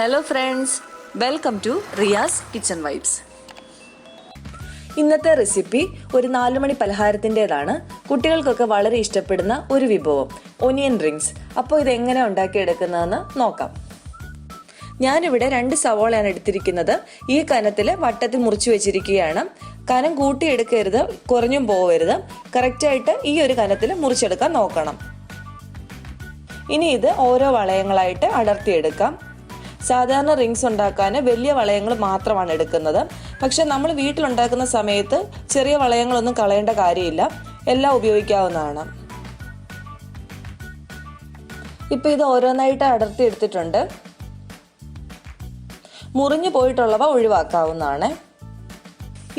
Hello friends, welcome to Riyas kitchen vibes. ഇന്നത്തെ recipe ഒരു 4 മണി പലഹാരത്തിൻ്റെതാണ്. കുട്ടികൾക്കൊക്കെ വളരെ ഇഷ്ടപ്പെടുന്ന ഒരു വിഭവം ഒനിയൻ റിങ്സ്. അപ്പോൾ ഇതെങ്ങനെ ഉണ്ടാക്കിയെടുക്കുന്നതെന്ന് നോക്കാം. ഞാനിവിടെ 2 സവോളയാണ് എടുത്തിരിക്കുന്നത്. ഈ കനത്തിൽ വട്ടത്തിൽ മുറിച്ച് വെച്ചിരിക്കുകയാണ്. കനം കൂട്ടിയെടുക്കരുത്, കുറഞ്ഞും പോവരുത്. കറക്റ്റായിട്ട് ഈ ഒരു കനത്തിൽ മുറിച്ചെടുക്കാൻ നോക്കണം. ഇനി ഇത് ഓരോ വളയങ്ങളായിട്ട് അടർത്തിയെടുക്കാം. സാധാരണ റിങ്സ് ഉണ്ടാക്കാൻ വലിയ വളയങ്ങൾ മാത്രമാണ് എടുക്കുന്നത്. പക്ഷെ നമ്മൾ വീട്ടിലുണ്ടാക്കുന്ന സമയത്ത് ചെറിയ വളയങ്ങളൊന്നും കളയേണ്ട കാര്യമില്ല, എല്ലാം ഉപയോഗിക്കാവുന്നതാണ്. ഇപ്പം ഇത് ഓരോന്നായിട്ട് അടർത്തി എടുത്തിട്ടുണ്ട്. മുറിഞ്ഞു പോയിട്ടുള്ളവ ഒഴിവാക്കാവുന്നതാണ്.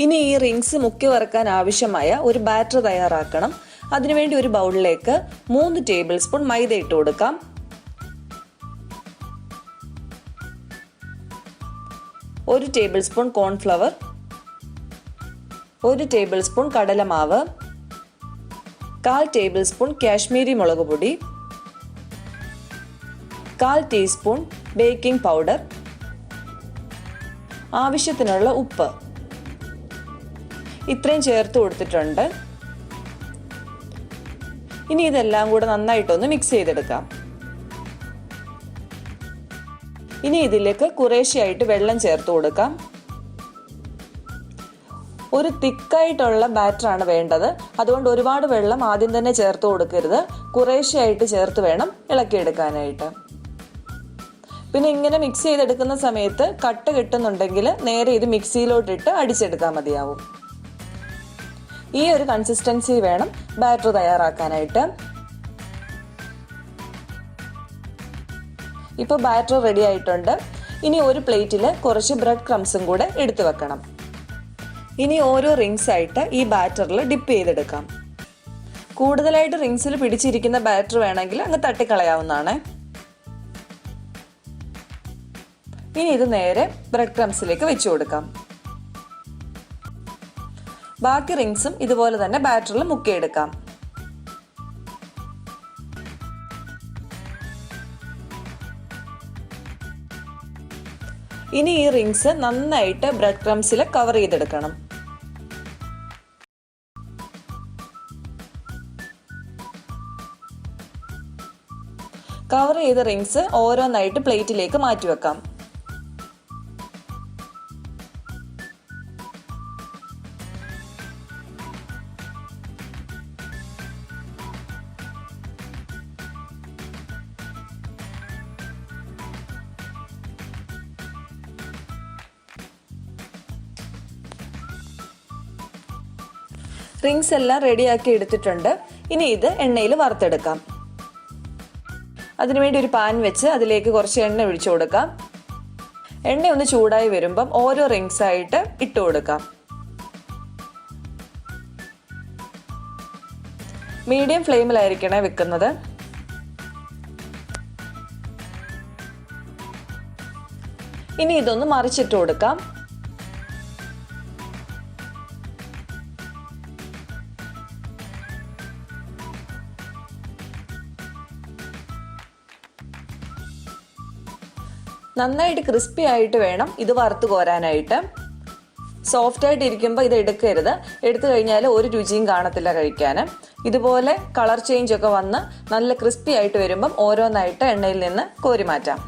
ഇനി ഈ റിങ്സ് മുക്കി വറുക്കാൻ ആവശ്യമായ ഒരു ബാറ്റർ തയ്യാറാക്കണം. അതിനുവേണ്ടി ഒരു ബൗളിലേക്ക് 3 ടേബിൾ സ്പൂൺ മൈദ ഇട്ട് കൊടുക്കാം. 1 table spoon cornflour, 1 table spoon കടലമാവ്, 1/4 ടേബിൾ സ്പൂൺ കാശ്മീരി മുളക് പൊടി, 1/4 ടീസ്പൂൺ ബേക്കിംഗ് പൗഡർ, ആവശ്യത്തിനുള്ള ഉപ്പ്. ഇത്രയും ചേർത്ത് കൊടുത്തിട്ടുണ്ട്. ഇനി ഇതെല്ലാം കൂടെ നന്നായിട്ടൊന്ന് മിക്സ് ചെയ്തെടുക്കാം. ഇനി ഇതിലേക്ക് കുറേശ്ശെയായിട്ട് വെള്ളം ചേർത്ത് കൊടുക്കാം. ഒരു തിക്കായിട്ടുള്ള ബാറ്ററാണ് വേണ്ടത്. അതുകൊണ്ട് ഒരുപാട് വെള്ളം ആദ്യം തന്നെ ചേർത്ത് കൊടുക്കരുത്. കുറേശ്ശെയായിട്ട് ചേർത്ത് വേണം ഇളക്കിയെടുക്കാനായിട്ട്. പിന്നെ ഇങ്ങനെ മിക്സ് ചെയ്തെടുക്കുന്ന സമയത്ത് കട്ട കിട്ടുന്നുണ്ടെങ്കിൽ നേരെ ഇത് മിക്സിയിലോട്ടിട്ട് അടിച്ചെടുക്കാൻ മതിയാവും. ഈ ഒരു കൺസിസ്റ്റൻസി വേണം ബാറ്റർ തയ്യാറാക്കാനായിട്ട്. ഇപ്പോൾ ബാറ്റർ റെഡി ആയിട്ടുണ്ട്. ഇനി ഒരു പ്ലേറ്റിൽ കുറച്ച് ബ്രെഡ് ക്രംസും കൂടെ എടുത്തു വെക്കണം. ഇനി ഓരോ റിങ്സ് ആയിട്ട് ഈ ബാറ്ററിൽ ഡിപ്പ് ചെയ്തെടുക്കാം. കൂടുതലായിട്ട് റിങ്സിൽ പിടിച്ചിരിക്കുന്ന ബാറ്റർ വേണമെങ്കിൽ അങ്ങ് തട്ടിക്കളയാവുന്നതാണ്. ഇനി ഇത് നേരെ ബ്രെഡ് ക്രംസിലേക്ക് വെച്ചു കൊടുക്കാം. ബാക്കി റിങ്സും ഇതുപോലെ തന്നെ ബാറ്ററിൽ മുക്കിയെടുക്കാം. ഇനി ഈ റിങ്സ് നന്നായിട്ട് ബ്രെഡ് ക്രംസിൽ കവർ ചെയ്തെടുക്കണം. കവർ ചെയ്ത റിങ്സ് ഓരോന്നായിട്ട് പ്ലേറ്റിലേക്ക് മാറ്റി വെക്കാം. റിങ്സ് എല്ലാം റെഡിയാക്കി എടുത്തിട്ടുണ്ട്. ഇനി ഇത് എണ്ണയിൽ വറുത്തെടുക്കാം. അതിനുവേണ്ടി ഒരു പാൻ വെച്ച് അതിലേക്ക് കുറച്ച് എണ്ണ ഒഴിച്ചു കൊടുക്കാം. എണ്ണ ഒന്ന് ചൂടായി വരുമ്പം ഓരോ റിങ്സ് ആയിട്ട് ഇട്ട് കൊടുക്കാം. മീഡിയം ഫ്ലെയിമിലായിരിക്കണേ വെക്കുന്നത്. ഇനി ഇതൊന്ന് മറിച്ചിട്ട് കൊടുക്കാം. നന്നായിട്ട് ക്രിസ്പി ആയിട്ട് വേണം ഇത് വറുത്ത് കോരാനായിട്ട്. സോഫ്റ്റ് ആയിട്ട് ഇരിക്കുമ്പോൾ ഇത് എടുക്കരുത്. എടുത്തു കഴിഞ്ഞാൽ ഒരു രുചിയും കാണത്തില്ല കഴിക്കാൻ. ഇതുപോലെ കളർ ചേഞ്ച് ഒക്കെ വന്ന് നല്ല ക്രിസ്പി ആയിട്ട് വരുമ്പം ഓരോന്നായിട്ട് എണ്ണയിൽ നിന്ന് കോരി മാറ്റാം.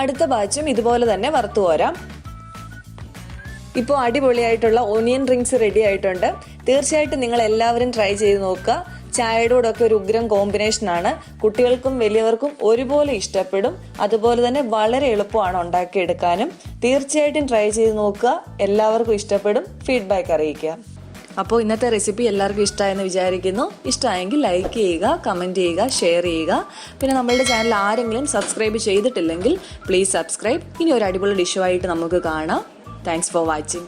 അടുത്ത ബാച്ചും ഇതുപോലെ തന്നെ വറുത്ത് കോരാം. ഇപ്പോൾ അടിപൊളിയായിട്ടുള്ള ഓണിയൻ റിങ്സ് റെഡി ആയിട്ടുണ്ട്. തീർച്ചയായിട്ടും നിങ്ങൾ എല്ലാവരും ട്രൈ ചെയ്ത് നോക്കുക. ചായയുടെ കൂടെ ഒക്കെ ഒരു ഉഗ്രം കോമ്പിനേഷനാണ്. കുട്ടികൾക്കും വലിയവർക്കും ഒരുപോലെ ഇഷ്ടപ്പെടും. അതുപോലെ തന്നെ വളരെ എളുപ്പമാണ് ഉണ്ടാക്കിയെടുക്കാനും. തീർച്ചയായിട്ടും ട്രൈ ചെയ്ത് നോക്കുക. എല്ലാവർക്കും ഇഷ്ടപ്പെടും. ഫീഡ്ബാക്ക് അറിയിക്കുക. അപ്പോൾ ഇന്നത്തെ റെസിപ്പി എല്ലാവർക്കും ഇഷ്ടമായെന്ന് വിചാരിക്കുന്നു. ഇഷ്ടമായെങ്കിൽ ലൈക്ക് ചെയ്യുക, കമൻറ്റ് ചെയ്യുക, ഷെയർ ചെയ്യുക. പിന്നെ നമ്മളുടെ ചാനൽ ആരെങ്കിലും സബ്സ്ക്രൈബ് ചെയ്തിട്ടില്ലെങ്കിൽ പ്ലീസ് സബ്സ്ക്രൈബ്. ഇനി ഒരു അടിപൊളി ഡിഷുമായിട്ട് നമുക്ക് കാണാം. Thanks for watching.